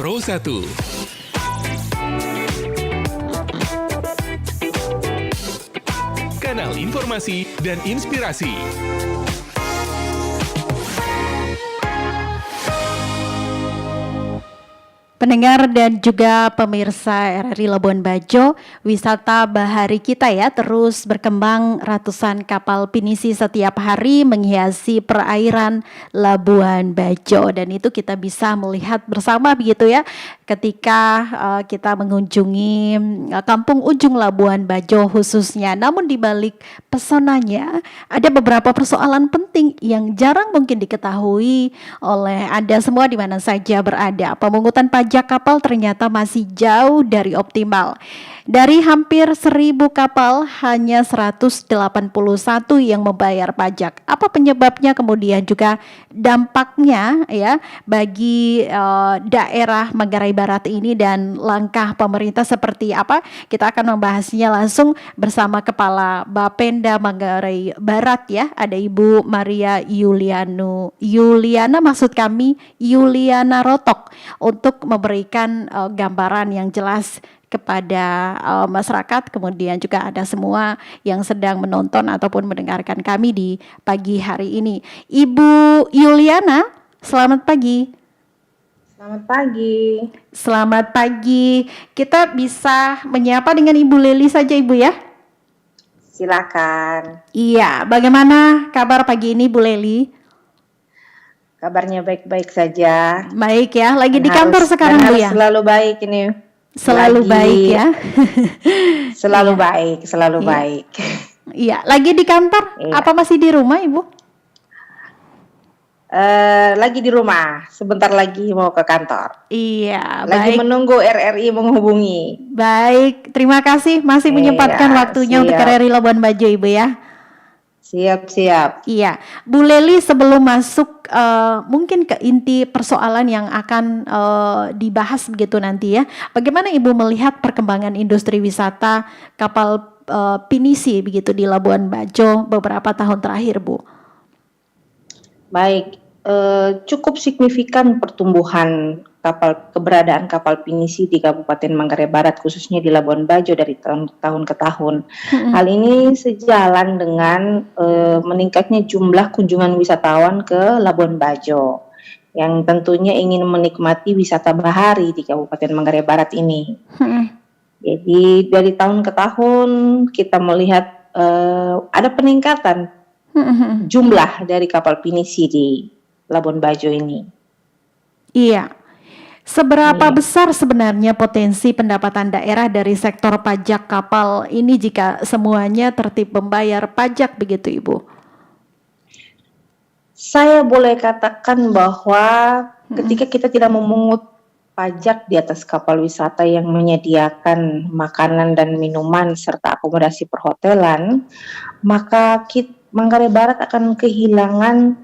Pro 1. Kanal informasi dan inspirasi. Pendengar dan juga pemirsa RRI Labuan Bajo, wisata bahari kita ya terus berkembang. Ratusan kapal pinisi setiap hari menghiasi perairan Labuan Bajo, dan itu kita bisa melihat bersama begitu ya ketika kita mengunjungi kampung ujung Labuan Bajo khususnya. Namun di balik pesonanya ada beberapa persoalan penting yang jarang mungkin diketahui oleh Anda semua di mana saja berada. Pemungutan pajak kapal ternyata masih jauh dari optimal. Dari hampir 1.000 kapal, hanya 181 yang membayar pajak. Apa penyebabnya, kemudian juga dampaknya ya bagi daerah Manggarai Barat ini, dan langkah pemerintah seperti apa? Kita akan membahasnya langsung bersama Kepala Bapenda Manggarai Barat ya. Ada Ibu Maria Yuliana Rotok untuk memberikan gambaran yang jelas kepada masyarakat. Kemudian juga ada semua yang sedang menonton ataupun mendengarkan kami di pagi hari ini. Ibu Yuliana, selamat pagi. Selamat pagi. Selamat pagi. Kita bisa menyapa dengan Ibu Leli saja, Ibu ya? Silakan. Iya, bagaimana kabar pagi ini, Bu Leli? Kabarnya baik-baik saja. Baik ya, lagi di kantor sekarang, Bu ya? Selalu baik ini. Selalu baik ya. Selalu baik, selalu baik. Iya, lagi di kantor? Apa masih di rumah, Ibu? Lagi di rumah, sebentar lagi mau ke kantor. Iya, lagi baik. Menunggu RRI menghubungi. Baik, terima kasih masih menyempatkan waktunya untuk RRI Labuan Bajo, Ibu ya. Siap. Iya, Bu Leli, sebelum masuk mungkin ke inti persoalan yang akan dibahas begitu nanti ya, bagaimana Ibu melihat perkembangan industri wisata kapal pinisi begitu di Labuan Bajo beberapa tahun terakhir, Bu? Baik, cukup signifikan pertumbuhan keberadaan kapal pinisi di Kabupaten Manggarai Barat, khususnya di Labuan Bajo dari tahun ke tahun. Hal ini sejalan dengan meningkatnya jumlah kunjungan wisatawan ke Labuan Bajo yang tentunya ingin menikmati wisata bahari di Kabupaten Manggarai Barat ini. Jadi dari tahun ke tahun kita melihat ada peningkatan jumlah dari kapal pinisi di Labuan Bajo ini. Iya. Seberapa besar sebenarnya potensi pendapatan daerah dari sektor pajak kapal ini jika semuanya tertib membayar pajak begitu, Ibu? Saya boleh katakan bahwa ketika kita tidak memungut pajak di atas kapal wisata yang menyediakan makanan dan minuman serta akomodasi perhotelan, maka Manggarai Barat akan kehilangan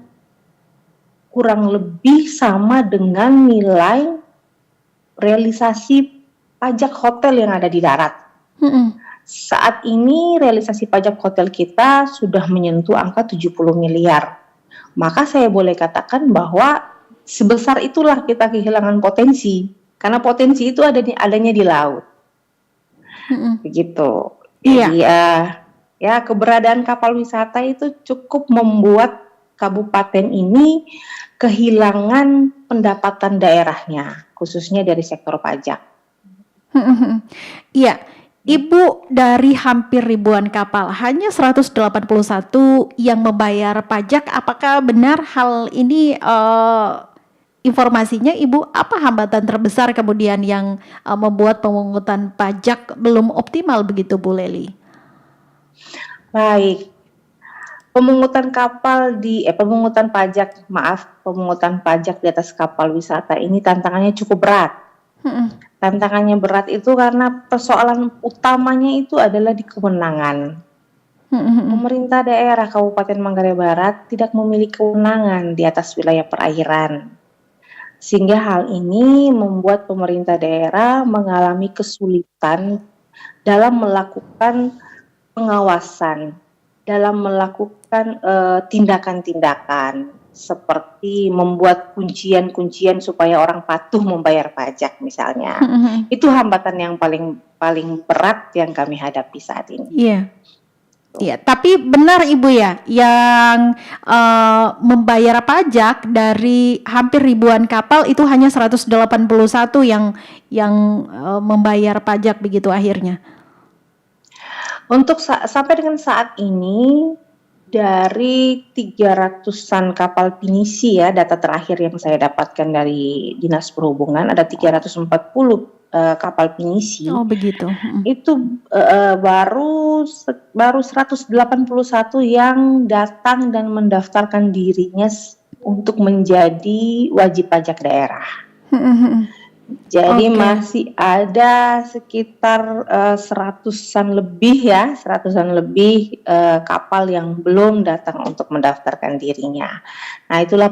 kurang lebih sama dengan nilai realisasi pajak hotel yang ada di darat. Saat ini realisasi pajak hotel kita sudah menyentuh angka 70 miliar. Maka saya boleh katakan bahwa sebesar itulah kita kehilangan potensi. Karena potensi itu adanya di laut. Begitu. Jadi ya keberadaan kapal wisata itu cukup membuat kabupaten ini kehilangan pendapatan daerahnya, khususnya dari sektor pajak. Iya, Ibu, dari hampir ribuan kapal hanya 181 yang membayar pajak. Apakah benar hal ini? Informasinya, Ibu, apa hambatan terbesar kemudian yang membuat pemungutan pajak belum optimal begitu, Bu Leli? Baik. Pemungutan pajak di atas kapal wisata ini tantangannya cukup berat. Tantangannya berat itu karena persoalan utamanya itu adalah di kewenangan. Pemerintah daerah Kabupaten Manggarai Barat tidak memiliki kewenangan di atas wilayah perairan. Sehingga hal ini membuat pemerintah daerah mengalami kesulitan dalam melakukan pengawasan, dalam melakukan tindakan-tindakan seperti membuat kuncian-kuncian supaya orang patuh membayar pajak misalnya. Itu hambatan yang paling berat yang kami hadapi saat ini. Iya. Iya, tapi benar Ibu ya, yang membayar pajak dari hampir ribuan kapal itu hanya 181 yang membayar pajak begitu akhirnya. Untuk sampai dengan saat ini dari 300-an kapal pinisi ya, data terakhir yang saya dapatkan dari Dinas Perhubungan ada 340 kapal pinisi. Oh begitu. Itu baru 181 yang datang dan mendaftarkan dirinya untuk menjadi wajib pajak daerah. Jadi masih ada sekitar 100-an lebih kapal yang belum datang untuk mendaftarkan dirinya. Nah, itulah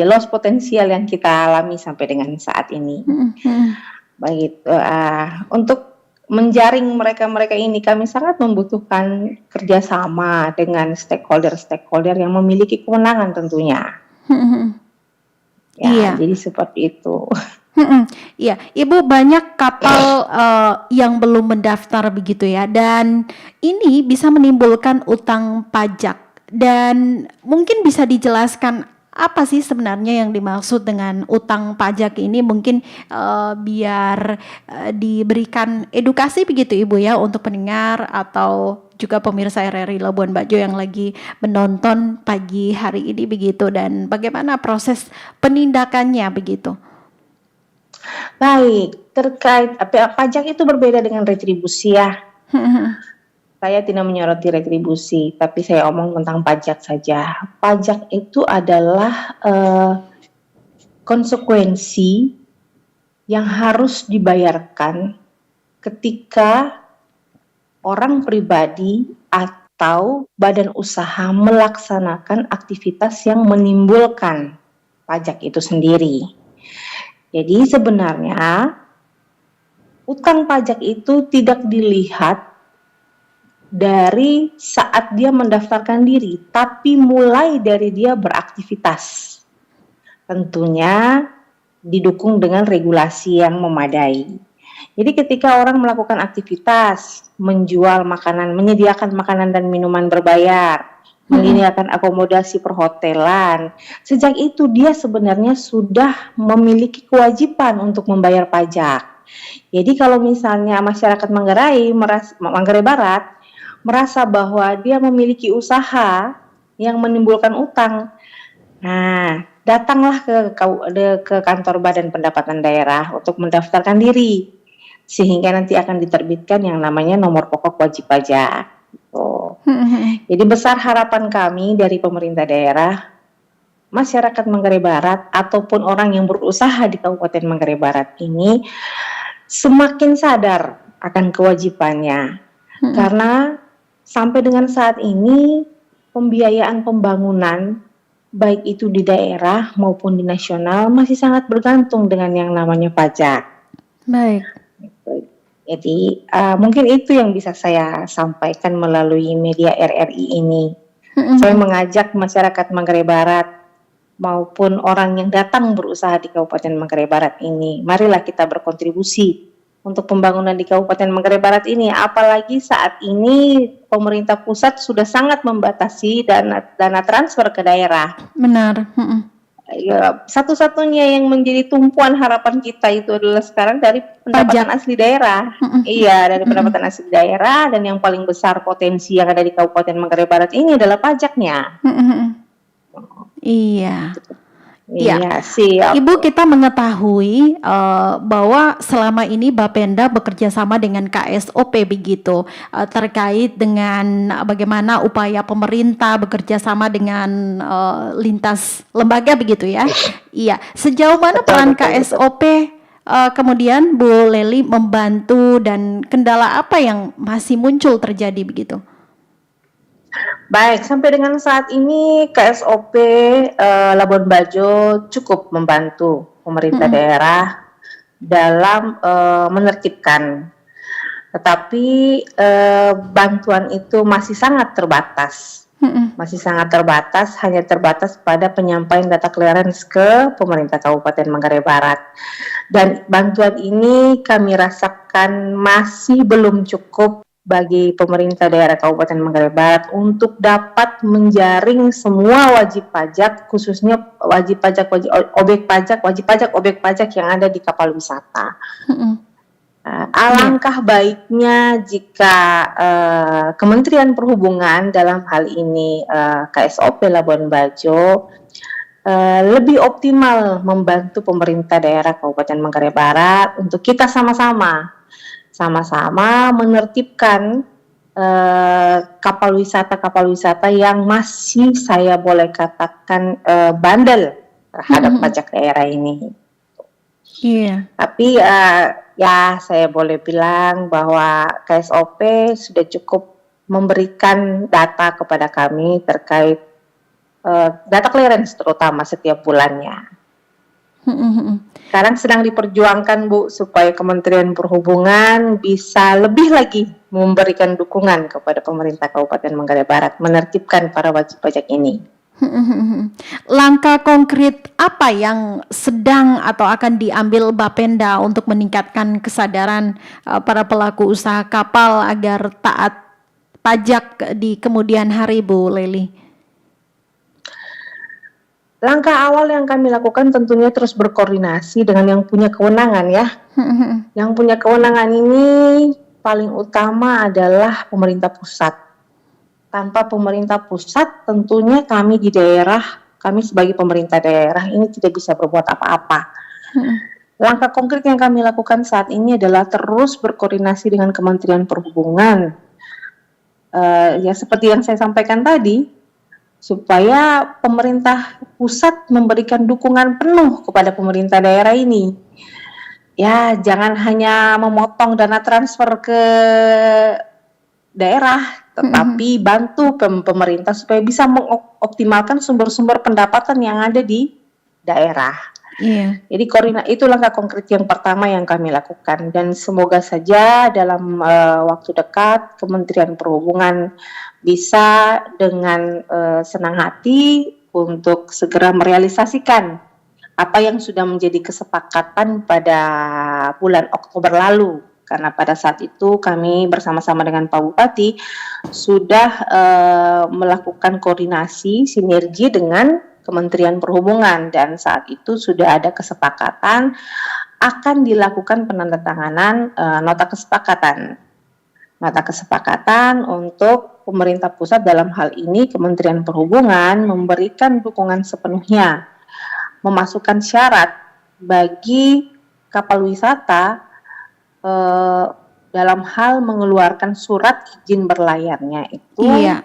loss potensial yang kita alami sampai dengan saat ini. Begitu. Untuk menjaring mereka ini kami sangat membutuhkan kerjasama dengan stakeholder yang memiliki kewenangan tentunya. Iya. Jadi seperti itu. Iya, Ibu, banyak kapal yang belum mendaftar begitu ya, dan ini bisa menimbulkan utang pajak. Dan mungkin bisa dijelaskan apa sih sebenarnya yang dimaksud dengan utang pajak ini? Mungkin biar diberikan edukasi begitu Ibu ya untuk pendengar atau juga pemirsa RRI Labuan Bajo yang lagi menonton pagi hari ini begitu, dan bagaimana proses penindakannya begitu. Baik, terkait pajak itu berbeda dengan retribusi ya. Saya tidak menyoroti retribusi, tapi saya omong tentang pajak saja. Pajak itu adalah konsekuensi yang harus dibayarkan ketika orang pribadi atau badan usaha melaksanakan aktivitas yang menimbulkan pajak itu sendiri. Jadi sebenarnya utang pajak itu tidak dilihat dari saat dia mendaftarkan diri, tapi mulai dari dia beraktivitas. Tentunya didukung dengan regulasi yang memadai. Jadi ketika orang melakukan aktivitas, menjual makanan, menyediakan makanan dan minuman berbayar, menyediakan akomodasi perhotelan, sejak itu dia sebenarnya sudah memiliki kewajiban untuk membayar pajak. Jadi kalau misalnya masyarakat Manggarai Barat merasa bahwa dia memiliki usaha yang menimbulkan utang, nah datanglah ke kantor Badan Pendapatan Daerah untuk mendaftarkan diri, sehingga nanti akan diterbitkan yang namanya nomor pokok wajib pajak. Jadi besar harapan kami dari pemerintah daerah, masyarakat Manggarai Barat ataupun orang yang berusaha di Kabupaten Manggarai Barat ini semakin sadar akan kewajibannya. Karena sampai dengan saat ini pembiayaan pembangunan baik itu di daerah maupun di nasional masih sangat bergantung dengan yang namanya pajak. Baik. Jadi mungkin itu yang bisa saya sampaikan melalui media RRI ini. Saya mengajak masyarakat Manggarai Barat maupun orang yang datang berusaha di Kabupaten Manggarai Barat ini, marilah kita berkontribusi untuk pembangunan di Kabupaten Manggarai Barat ini. Apalagi saat ini pemerintah pusat sudah sangat membatasi dana transfer ke daerah. Benar. Ya, satu-satunya yang menjadi tumpuan harapan kita itu adalah sekarang dari pendapatan asli daerah. Iya, dari pendapatan asli daerah, dan yang paling besar potensi yang ada di Kabupaten Manggarai Barat ini adalah pajaknya. Iya. Iya, siap. Ibu, kita mengetahui bahwa selama ini Bapenda bekerja sama dengan KSOP begitu, terkait dengan bagaimana upaya pemerintah bekerja sama dengan lintas lembaga begitu ya. Iya, sejauh mana peran KSOP kemudian Bu Leli membantu, dan kendala apa yang masih muncul terjadi begitu? Baik, sampai dengan saat ini KSOP Labuan Bajo cukup membantu pemerintah daerah dalam menertibkan, tetapi bantuan itu masih sangat terbatas. Masih sangat terbatas, hanya terbatas pada penyampaian data clearance ke pemerintah Kabupaten Manggarai Barat. Dan bantuan ini kami rasakan masih belum cukup bagi pemerintah daerah Kabupaten Manggarai Barat untuk dapat menjaring semua wajib pajak, khususnya wajib pajak objek pajak yang ada di kapal wisata. Alangkah baiknya jika Kementerian Perhubungan dalam hal ini KSOP Labuan Bajo lebih optimal membantu pemerintah daerah Kabupaten Manggarai Barat untuk kita sama-sama menertibkan kapal wisata yang masih saya boleh katakan bandel terhadap pajak daerah ini. Iya. Tapi ya saya boleh bilang bahwa KSOP sudah cukup memberikan data kepada kami terkait data clearance terutama setiap bulannya. Sekarang sedang diperjuangkan Bu supaya Kementerian Perhubungan bisa lebih lagi memberikan dukungan kepada pemerintah Kabupaten Manggarai Barat menertibkan para wajib pajak ini. Langkah konkret apa yang sedang atau akan diambil Bapenda untuk meningkatkan kesadaran para pelaku usaha kapal agar taat pajak di kemudian hari, Bu Lely? Langkah awal yang kami lakukan tentunya terus berkoordinasi dengan yang punya kewenangan ya. Yang punya kewenangan ini paling utama adalah pemerintah pusat. Tanpa pemerintah pusat tentunya kami di daerah, kami sebagai pemerintah daerah ini tidak bisa berbuat apa-apa. Langkah konkret yang kami lakukan saat ini adalah terus berkoordinasi dengan Kementerian Perhubungan. Ya seperti yang saya sampaikan tadi, supaya pemerintah pusat memberikan dukungan penuh kepada pemerintah daerah ini. Ya, jangan hanya memotong dana transfer ke daerah, tetapi bantu pemerintah supaya bisa mengoptimalkan sumber-sumber pendapatan yang ada di daerah. Iya. Jadi itu langkah konkret yang pertama yang kami lakukan, dan semoga saja dalam waktu dekat Kementerian Perhubungan bisa dengan senang hati untuk segera merealisasikan apa yang sudah menjadi kesepakatan pada bulan Oktober lalu. Karena pada saat itu kami bersama-sama dengan Pak Bupati sudah melakukan koordinasi sinergi dengan Kementerian Perhubungan, dan saat itu sudah ada kesepakatan akan dilakukan penandatanganan nota kesepakatan untuk pemerintah pusat, dalam hal ini Kementerian Perhubungan memberikan dukungan sepenuhnya, memasukkan syarat bagi kapal wisata dalam hal mengeluarkan surat izin berlayarnya itu. Iya.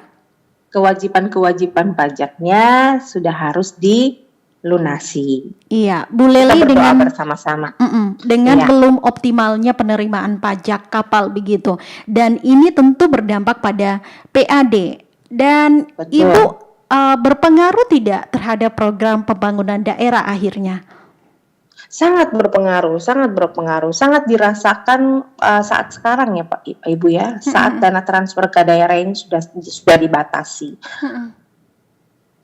Kewajiban-kewajiban pajaknya sudah harus dilunasi. Iya, Bu Lely Kita berdoa dengan bersama-sama. Dengan Iya. belum optimalnya penerimaan pajak kapal begitu, dan ini tentu berdampak pada PAD, dan Betul. itu berpengaruh tidak terhadap program pembangunan daerah akhirnya? Sangat berpengaruh, sangat dirasakan saat sekarang ya Pak Ibu ya, saat dana transfer ke daerah ini sudah dibatasi.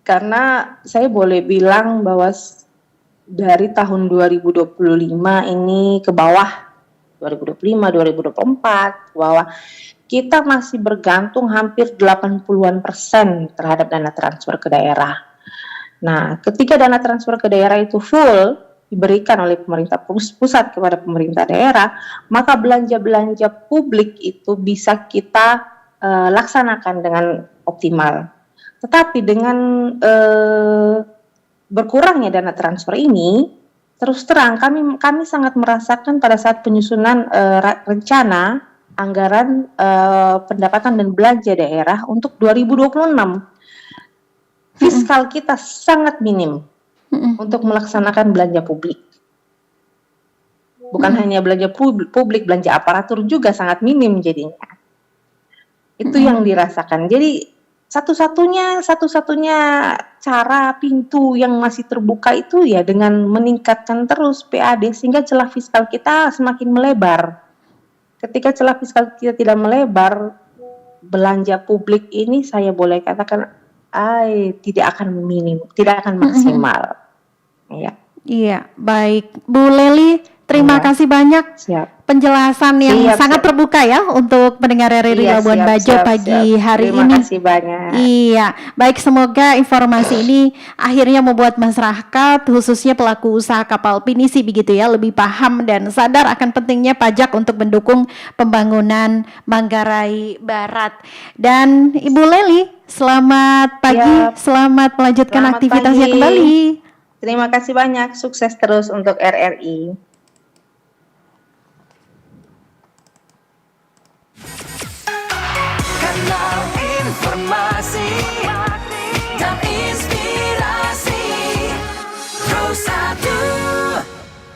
Karena saya boleh bilang bahwa dari tahun 2025 ini ke bawah, 2025, 2024, bahwa kita masih bergantung hampir 80-an% terhadap dana transfer ke daerah. Nah, ketika dana transfer ke daerah itu full diberikan oleh pemerintah pusat kepada pemerintah daerah, maka belanja-belanja publik itu bisa kita laksanakan dengan optimal. Tetapi dengan berkurangnya dana transfer ini, terus terang kami sangat merasakan pada saat penyusunan rencana anggaran pendapatan dan belanja daerah untuk 2026. Fiskal kita sangat minim untuk melaksanakan belanja publik. Bukan hanya belanja publik, belanja aparatur juga sangat minim jadinya. Itu yang dirasakan. Jadi satu-satunya cara pintu yang masih terbuka itu ya dengan meningkatkan terus PAD sehingga celah fiskal kita semakin melebar. Ketika celah fiskal kita tidak melebar, belanja publik ini saya boleh katakan tidak akan maksimal. Ya, Iya, baik. Bu Leli, terima Iya. kasih banyak siap. penjelasan yang Siap, sangat siap. terbuka ya untuk pendengar RRI Iya, Labuan siap, Bajo siap, pagi siap. hari Terima ini. kasih banyak. Iya, baik, semoga informasi ini akhirnya membuat masyarakat khususnya pelaku usaha kapal pinisi begitu ya lebih paham dan sadar akan pentingnya pajak untuk mendukung pembangunan Manggarai Barat. Dan Ibu Leli, selamat pagi, Siap. selamat melanjutkan Selamat aktivitasnya pagi. kembali. Terima kasih banyak. Sukses terus untuk RRI.